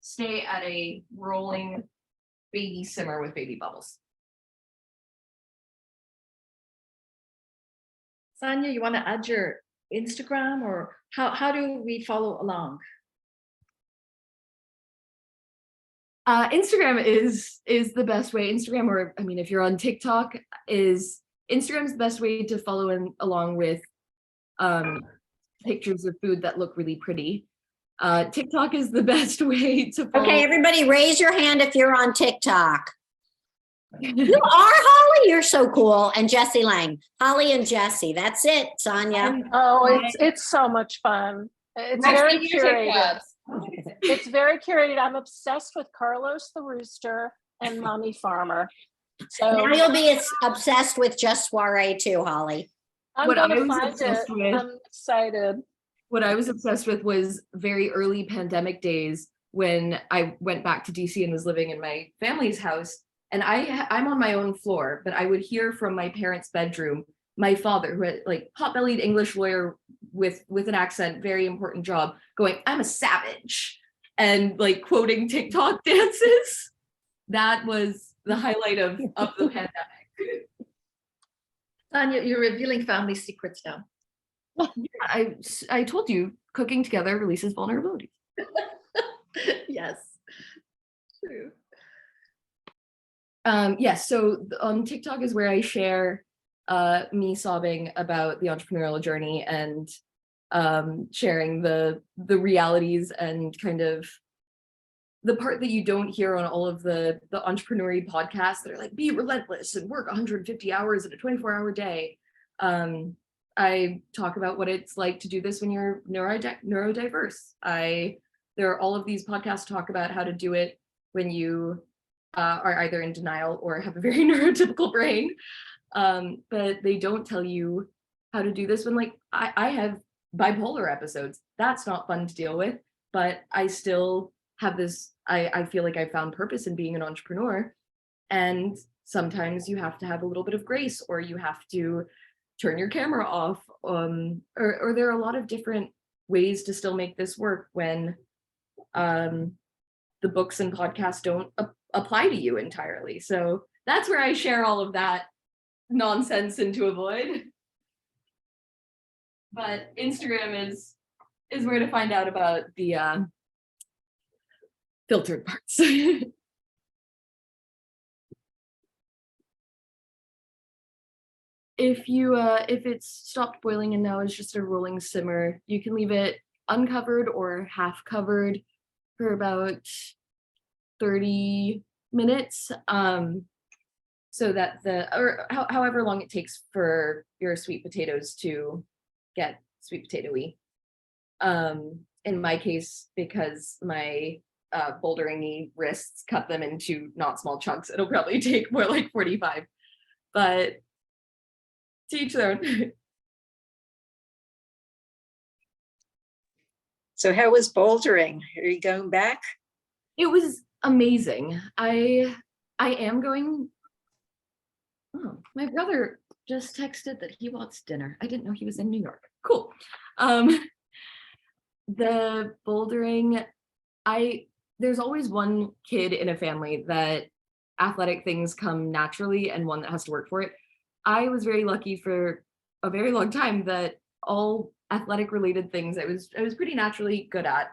stay at a rolling baby simmer with baby bubbles. Saanya, you want to add your Instagram, or how do we follow along? Instagram is the best way. Instagram, or I mean, if you're on TikTok, Instagram's the best way to follow along with pictures of food that look really pretty. TikTok is the best way to follow. Okay, everybody raise your hand if you're on TikTok. You are, Holly? You're so cool. And Jessie Lang. Holly and Jessie. That's it, Saanya. Oh, it's so much fun. It's very curated. It's very curated. I'm obsessed with Carlos the Rooster and Mommy Farmer. So Now you'll be obsessed with Just Soiree too, Holly. I'm What I gonna was find obsessed it. with- I'm excited. What I was obsessed with was very early pandemic days when I went back to DC and was living in my family's house. And I'm on my own floor, but I would hear from my parents' bedroom, my father, who had like pot-bellied English lawyer with an accent, very important job, going, "I'm a savage," and like quoting TikTok dances. That was the highlight of the pandemic. Saanya, you're revealing family secrets now. I told you, cooking together releases vulnerability. Yes. True. Yes, so on TikTok is where I share me sobbing about the entrepreneurial journey and sharing the realities and kind of the part that you don't hear on all of the entrepreneurial podcasts that are like, be relentless and work 150 hours in a 24-hour day. I talk about what it's like to do this when you're neurodiverse. There are all of these podcasts talk about how to do it when you are either in denial or have a very neurotypical brain. But they don't tell you how to do this when, like, I have bipolar episodes. That's not fun to deal with, but I still have this, I feel like I found purpose in being an entrepreneur. And sometimes you have to have a little bit of grace, or you have to turn your camera off, or there are a lot of different ways to still make this work when the books and podcasts don't apply to you entirely. So that's where I share all of that nonsense and to avoid. But Instagram is where to find out about the filtered parts. If it's stopped boiling and now it's just a rolling simmer, you can leave it uncovered or half covered for about 30 minutes, so that however long it takes for your sweet potatoes to get sweet potatoey. In my case, because my bouldering-y wrists cut them into not small chunks, it'll probably take more like 45, but to each their own. So how was bouldering? Are you going back? It was amazing. I am going. Oh, my brother just texted that he wants dinner. I didn't know he was in New York. Cool. The bouldering, there's always one kid in a family that athletic things come naturally and one that has to work for it. I was very lucky for a very long time that all athletic related things I was pretty naturally good at.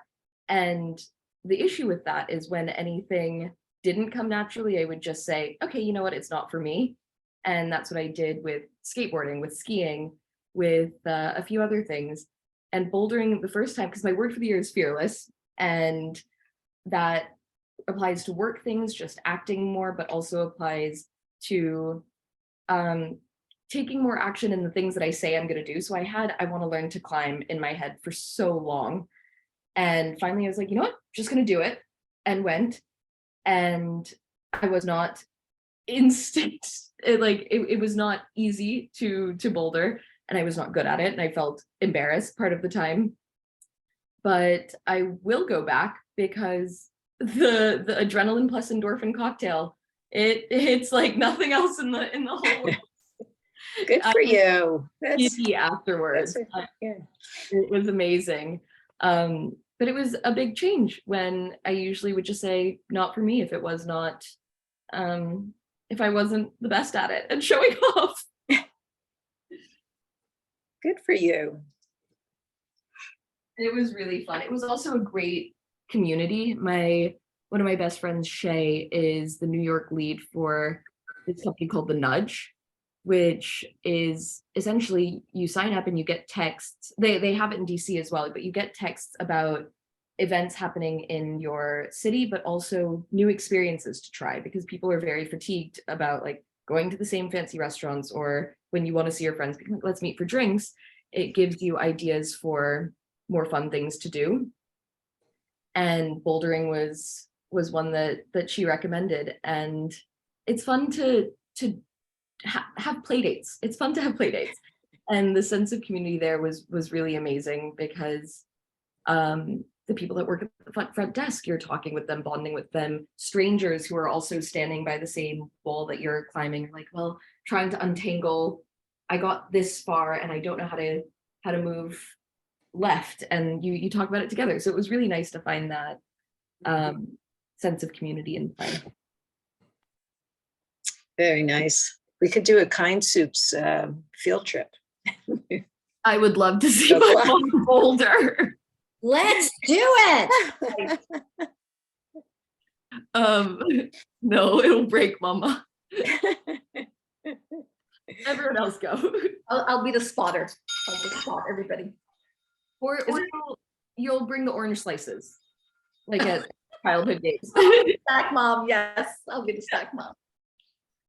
And the issue with that is when anything didn't come naturally, I would just say, okay, you know what, it's not for me. And that's what I did with skateboarding, with skiing, with a few other things. And bouldering the first time, because my word for the year is fearless, and that applies to work things, just acting more, but also applies to taking more action in the things that I say I'm going to do. So I want to learn to climb in my head for so long. And finally I was like, you know what, just going to do it, and went. And I was not instinct. It was not easy to boulder, and I was not good at it. And I felt embarrassed part of the time, but I will go back because the adrenaline plus endorphin cocktail, it's like nothing else in the whole world. Good for you. That's afterwards. yeah. It was amazing. But it was a big change when I usually would just say, not for me, if it was not, if I wasn't the best at it and showing off. Good for you. It was really fun. It was also a great community. One of my best friends, Shay, is the New York lead for this company called The Nudge, which is essentially you sign up and you get texts. They have it in DC as well, but you get texts about events happening in your city, but also new experiences to try, because people are very fatigued about like going to the same fancy restaurants, or when you want to see your friends, let's meet for drinks. It gives you ideas for more fun things to do. And bouldering was one that she recommended. And it's fun to have play dates. It's fun to have play dates. And the sense of community there was really amazing, because the people that work at the front desk, you're talking with them, bonding with them. Strangers who are also standing by the same wall that you're climbing, like, well, trying to untangle, I got this far and I don't know how to move left, and you talk about it together. So it was really nice to find that sense of community and fun. Very nice. We could do a KindSoup's field trip. I would love to see my mom boulder. Let's do it. No, it'll break Mama. Everyone else go. I'll be the spotter. I'll just spot everybody. Or you'll bring the orange slices, like at childhood days. Snack mom, yes, I'll be the snack mom.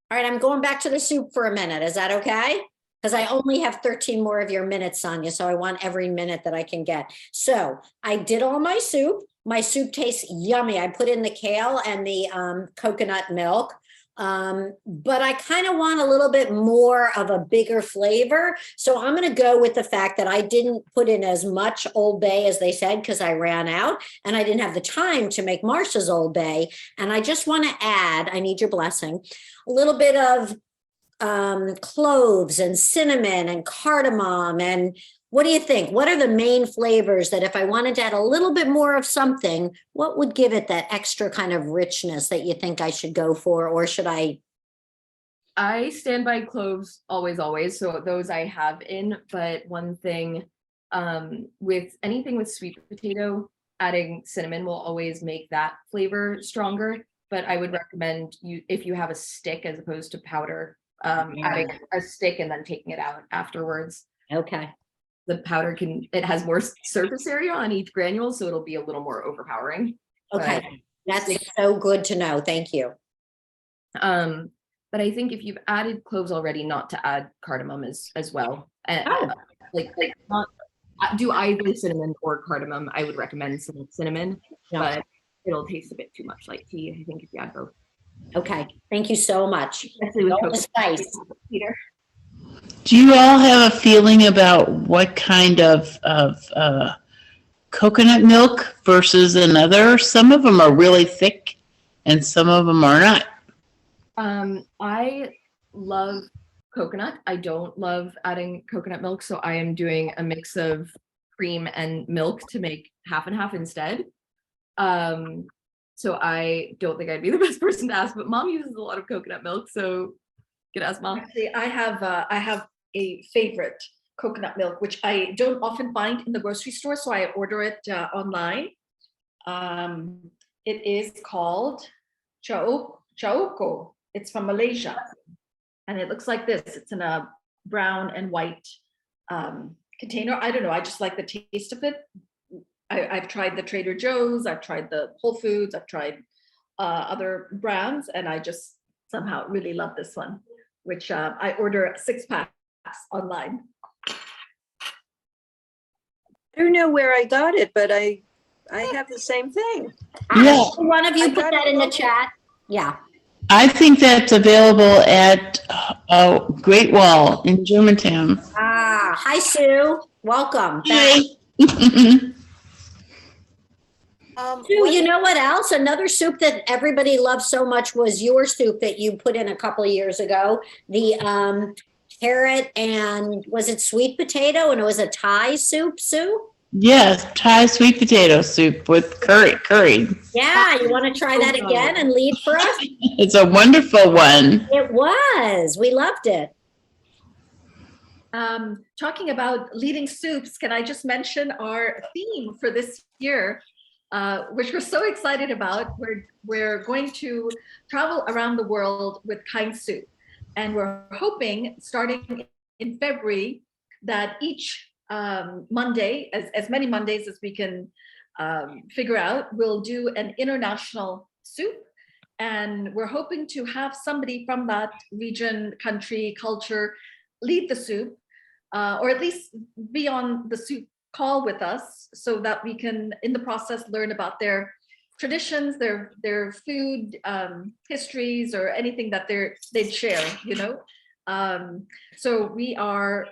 All right, I'm going back to the soup for a minute. Is that okay? Because I only have 13 more of your minutes, Sonia, so I want every minute that I can get. So I did all my soup. My soup tastes yummy. I put in the kale and the coconut milk. But I kind of want a little bit more of a bigger flavor. So I'm going to go with the fact that I didn't put in as much Old Bay as they said, because I ran out and I didn't have the time to make Marcia's Old Bay. And I just want to add, I need your blessing, a little bit of cloves and cinnamon and cardamom. And what do you think? What are the main flavors that if I wanted to add a little bit more of something, what would give it that extra kind of richness that you think I should go for? Or should I? I stand by cloves always. So those I have in, but one thing with anything with sweet potato, adding cinnamon will always make that flavor stronger. But I would recommend you, if you have a stick as opposed to powder, adding a stick and then taking it out afterwards. Okay. The powder it has more surface area on each granule, so it'll be a little more overpowering. Okay, that's so good to know. Thank you. But I think if you've added cloves already, not to add cardamom as well. Like not do either cinnamon or cardamom. I would recommend cinnamon, but it'll taste a bit too much like tea, I think, if you add both. Okay, thank you so much. All the spice. Peter. Do you all have a feeling about what kind of coconut milk versus another? Some of them are really thick and some of them are not. I love coconut. I don't love adding coconut milk, so I am doing a mix of cream and milk to make half and half instead. So I don't think I'd be the best person to ask, but Mom uses a lot of coconut milk, so you can ask Mom. Actually, I have a favorite coconut milk, which I don't often find in the grocery store, so I order it online. It is called Chaoko. It's from Malaysia, and it looks like this. It's in a brown and white container. I don't know. I just like the taste of it. I've tried the Trader Joe's. I've tried the Whole Foods. I've tried other brands, and I just somehow really love this one, which I order 6 packs online. I don't know where I got it, but I have the same thing. Yeah. One of you put that in the chat. Yeah. I think that's available at Great Wall in Germantown. Hi, Sue. Welcome. Hi. Sue, you know what else? Another soup that everybody loved so much was your soup that you put in a couple of years ago. The carrot and was it sweet potato? And it was a Thai soup, Sue? Yes, Thai sweet potato soup with curry. Yeah, you want to try that again and lead for us? It's a wonderful one. It was. We loved it. Talking about leading soups, can I just mention our theme for this year, which we're so excited about? We're going to travel around the world with KindSoup. And we're hoping, starting in February, that each Monday, as many Mondays as we can figure out, we'll do an international soup. And we're hoping to have somebody from that region, country, culture lead the soup, or at least be on the soup call with us, so that we can, in the process, learn about their traditions, their food histories, or anything that they'd share, you know. So we are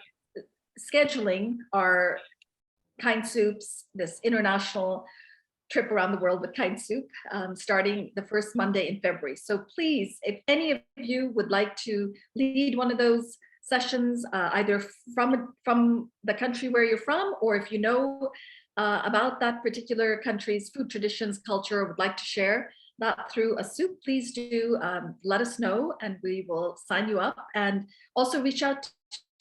scheduling our KindSoups, this international trip around the world with KindSoup, starting the first Monday in February. So please, if any of you would like to lead one of those sessions, either from the country where you're from, or if you know about that particular country's food traditions, culture, or would like to share that through a soup, please do let us know, and we will sign you up. And also reach out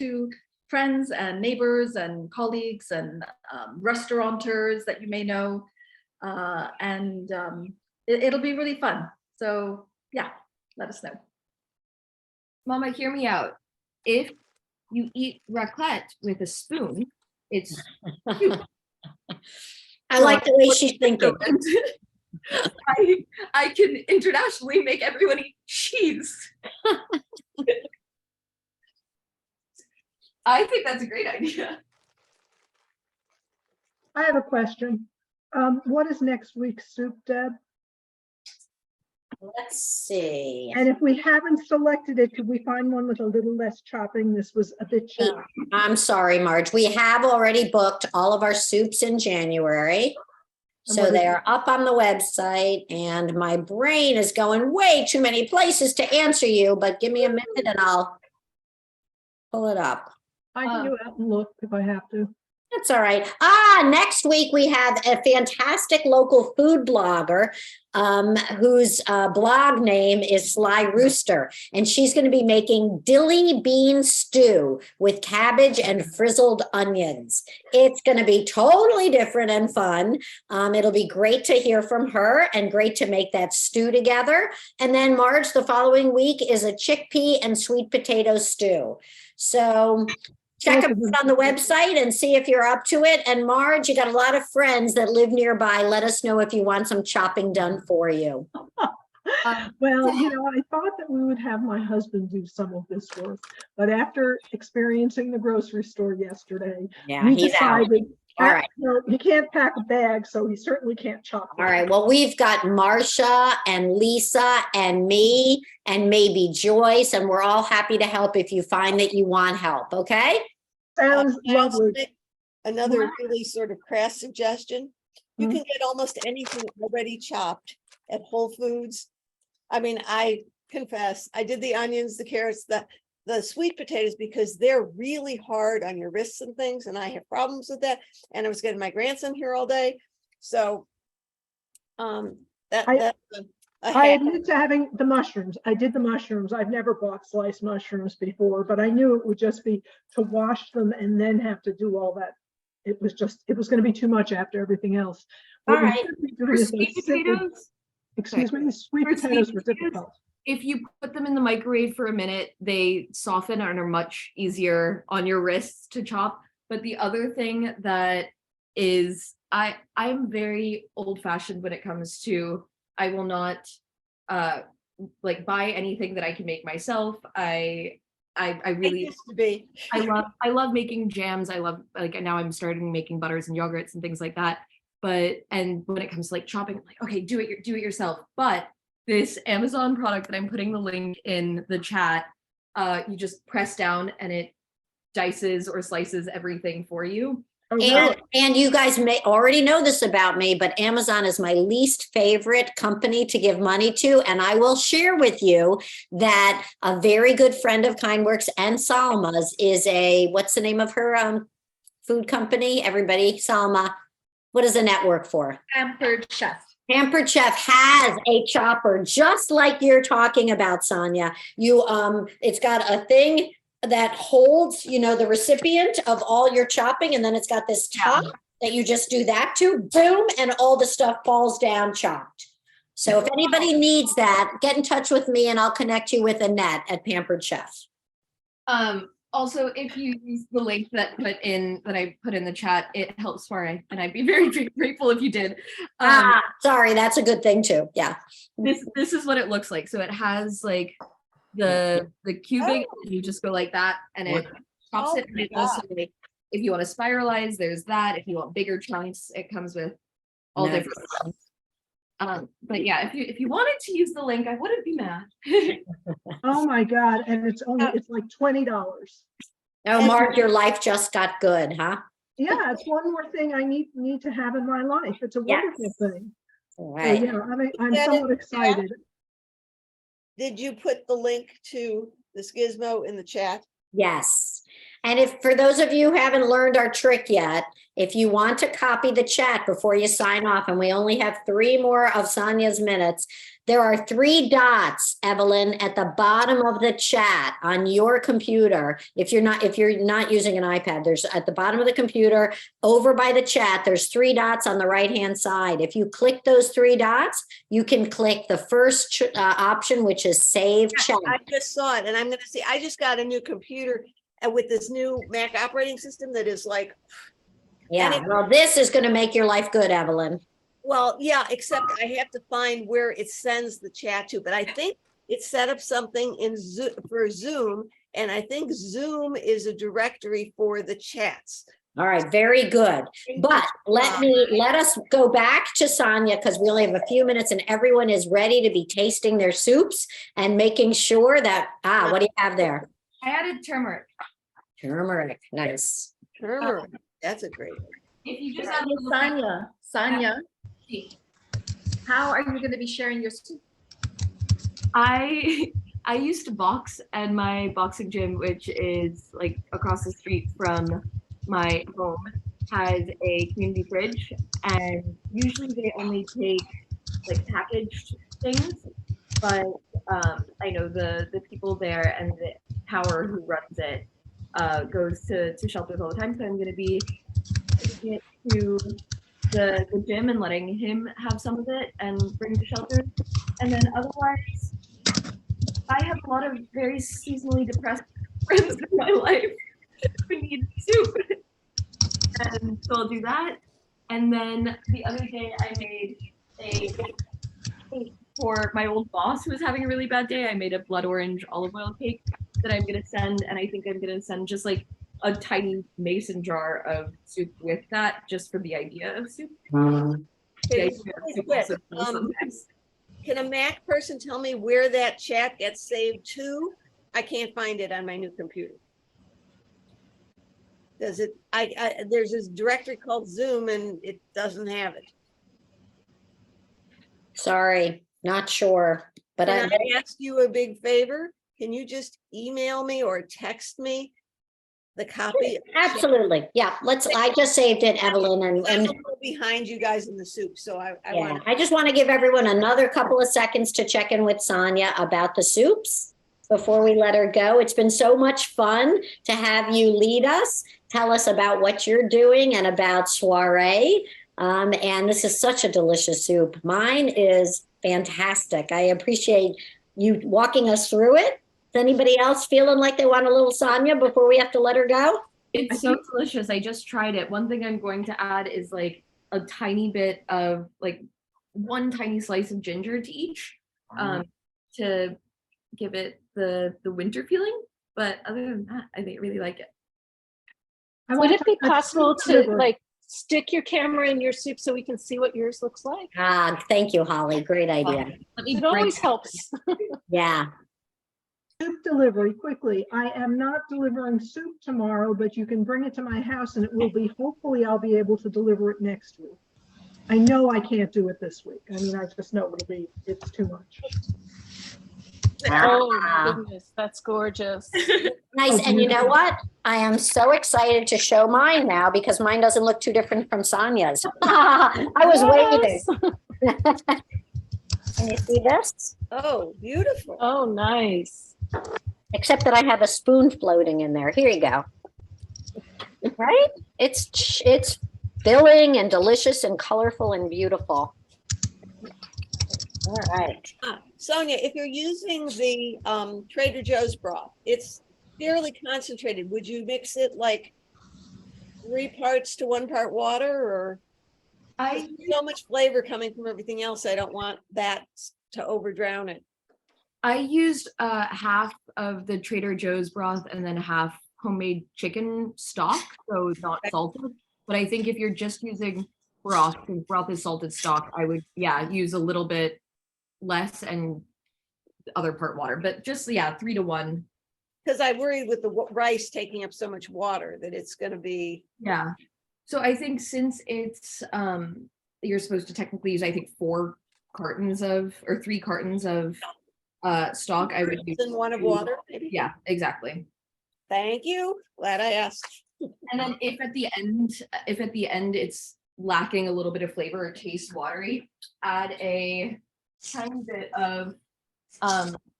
to friends and neighbors and colleagues and restaurateurs that you may know. It'll be really fun. So yeah, let us know. Mama, hear me out. If you eat raclette with a spoon, it's cute. I like the way she's thinking. I can internationally make everyone eat cheese. I think that's a great idea. I have a question. What is next week's soup, Deb? Let's see. And if we haven't selected it, could we find one with a little less chopping? This was a bit choppy. I'm sorry, Marge. We have already booked all of our soups in January. So they are up on the website, and my brain is going way too many places to answer you, but give me a minute and I'll pull it up. I can go out and look if I have to. That's all right. Next week we have a fantastic local food blogger whose blog name is Sly Rooster, and she's going to be making dilly bean stew with cabbage and frizzled onions. It's going to be totally different and fun. It'll be great to hear from her and great to make that stew together. And then March, the following week, is a chickpea and sweet potato stew. So check them out on the website and see if you're up to it. And Marge, you got a lot of friends that live nearby. Let us know if you want some chopping done for you. Well, you know, I thought that we would have my husband do some of this work, but after experiencing the grocery store yesterday, we decided, all right, no, he can't pack a bag, so he certainly can't chop. All right. Well, we've got Marsha and Lisa and me and maybe Joyce, and we're all happy to help if you find that you want help. Okay. Sounds lovely. Another really sort of crass suggestion. You can get almost anything already chopped at Whole Foods. I mean, I confess, I did the onions, the carrots, the sweet potatoes, because they're really hard on your wrists and things, and I have problems with that. And I was getting my grandson here all day. So I admit to having the mushrooms. I did the mushrooms. I've never bought sliced mushrooms before, but I knew it would just be to wash them and then have to do all that. It was going to be too much after everything else. All right. Sweet potatoes, excuse me, the sweet potatoes were difficult. If you put them in the microwave for a minute, they soften and are much easier on your wrists to chop. But the other thing that is, I'm very old fashioned when it comes to, I will not like buy anything that I can make myself. I really used to be. I love making jams. I love, like, now I'm starting making butters and yogurts and things like that. And when it comes to like chopping, I'm like, okay, do it yourself. But this Amazon product that I'm putting the link in the chat, you just press down and it dices or slices everything for you. And you guys may already know this about me, but Amazon is my least favorite company to give money to. And I will share with you that a very good friend of KindWorks and Salma's is what's the name of her food company? Everybody, Salma, what does the network for? Pampered Chef. Pampered Chef has a chopper just like you're talking about, Sonia. It's got a thing that holds, you know, the recipient of all your chopping, and then it's got this top that you just do that to, boom, and all the stuff falls down chopped. So if anybody needs that, get in touch with me and I'll connect you with Annette at Pampered Chef. Also, if you use the link that I put in the chat, it helps soiree, and I'd be very, very grateful if you did. Sorry, that's a good thing too. Yeah. This is what it looks like. So it has like the cubing, and you just go like that, and it chops it. And it also, like, if you want to spiralize, there's that. If you want bigger chunks, it comes with all different ones. But yeah, if you wanted to use the link, I wouldn't be mad. Oh my God. And it's like $20. Oh, Mark, your life just got good, huh? Yeah, it's one more thing I need to have in my life. It's a wonderful thing. Right. So, yeah, I'm somewhat excited. Did you put the link to this gizmo in the chat? Yes. And if for those of you who haven't learned our trick yet, if you want to copy the chat before you sign off, and we only have 3 more of Sonia's minutes, there are 3 dots, Evelyn, at the bottom of the chat on your computer. If you're not using an iPad, there's at the bottom of the computer over by the chat, there's 3 dots on the right-hand side. If you click those 3 dots, you can click the first option, which is Save Chat. I just saw it, and I'm going to see. I just got a new computer with this new Mac operating system that is like. Yeah, well, this is going to make your life good, Evelyn. Well, yeah, except I have to find where it sends the chat to, but I think it set up something in Zoom for Zoom, and I think Zoom is a directory for the chats. All right, very good. But let us go back to Sonia, because we only have a few minutes and everyone is ready to be tasting their soups and making sure that, what do you have there? I added turmeric. Turmeric, nice. Turmeric, that's a great one. If you just Sonia, how are you going to be sharing your soup? I used to box, and my boxing gym, which is like across the street from my home, has a community fridge, and usually they only take like packaged things, but I know the people there and the power who runs it goes to shelters all the time, so I'm going to be taking it to the gym and letting him have some of it and bring to shelters. And then otherwise, I have a lot of very seasonally depressed friends in my life who need soup. And so I'll do that. And then the other day I made a cake for my old boss who was having a really bad day. I made a blood orange olive oil cake that I'm going to send. And I think I'm going to send just like a tiny mason jar of soup with that, just for the idea of soup. Can a Mac person tell me where that chat gets saved to? I can't find it on my new computer. Does it? There's this directory called Zoom and it doesn't have it. Sorry, not sure. But Can I ask you a big favor? Can you just email me or text me the copy? Absolutely. Yeah. I just saved it, Evelyn, and behind you guys in the soup. So I just want to give everyone another couple of seconds to check in with Sonia about the soups before we let her go. It's been so much fun to have you lead us, tell us about what you're doing and about soiree. And this is such a delicious soup. Mine is fantastic. I appreciate you walking us through it. Is anybody else feeling like they want a little Sonia before we have to let her go? It's so delicious. I just tried it. One thing I'm going to add is like a tiny bit of like one tiny slice of ginger to each to give it the winter feeling. But other than that, I really like it. Would it be possible to like stick your camera in your soup so we can see what yours looks like? Thank you, Holly. Great idea. It always helps. Yeah. Soup delivery quickly. I am not delivering soup tomorrow, but you can bring it to my house and it will be, hopefully I'll be able to deliver it next week. I know I can't do it this week. I mean, I just know it's too much. Oh my goodness, that's gorgeous. Nice. And you know what? I am so excited to show mine now because mine doesn't look too different from Sonia's. I was waiting. Can you see this? Oh, beautiful. Oh, nice. Except that I have a spoon floating in there. Here you go. Right? It's filling and delicious and colorful and beautiful. All right. Sonia, if you're using the Trader Joe's broth, it's fairly concentrated. Would you mix it like 3 parts to 1 part water, or? There's so much flavor coming from everything else. I don't want that to overdrown it. I used half of the Trader Joe's broth and then half homemade chicken stock, so not salted. But I think if you're just using broth, because broth is salted stock, I would, use a little bit less and the other part water, but just 3 to 1. Because I worry with the rice taking up so much water that it's going to be. Yeah. So I think since it's you're supposed to technically use, I think 3 cartons of stock, I would use in 1 of water. Maybe? Yeah, exactly. Thank you. Glad I asked. And then if at the end it's lacking a little bit of flavor or tastes watery, add a tiny bit of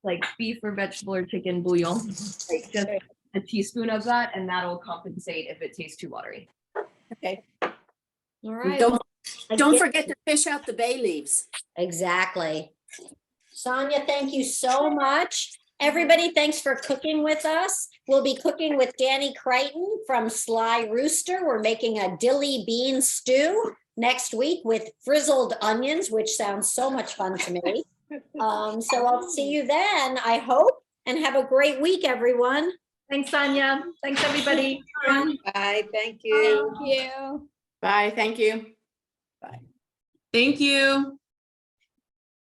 like beef or vegetable or chicken bouillon, like just a teaspoon of that, and that'll compensate if it tastes too watery. Okay. All right. Don't forget to fish out the bay leaves. Exactly. Sonia, thank you so much. Everybody, thanks for cooking with us. We'll be cooking with Danny Crichton from Sly Rooster. We're making a dilly bean stew next week with frizzled onions, which sounds so much fun to me. So I'll see you then, I hope, and have a great week, everyone. Thanks, Sonia. Thanks, everybody. Bye, thank you. Thank you. Bye, thank you. Thank you.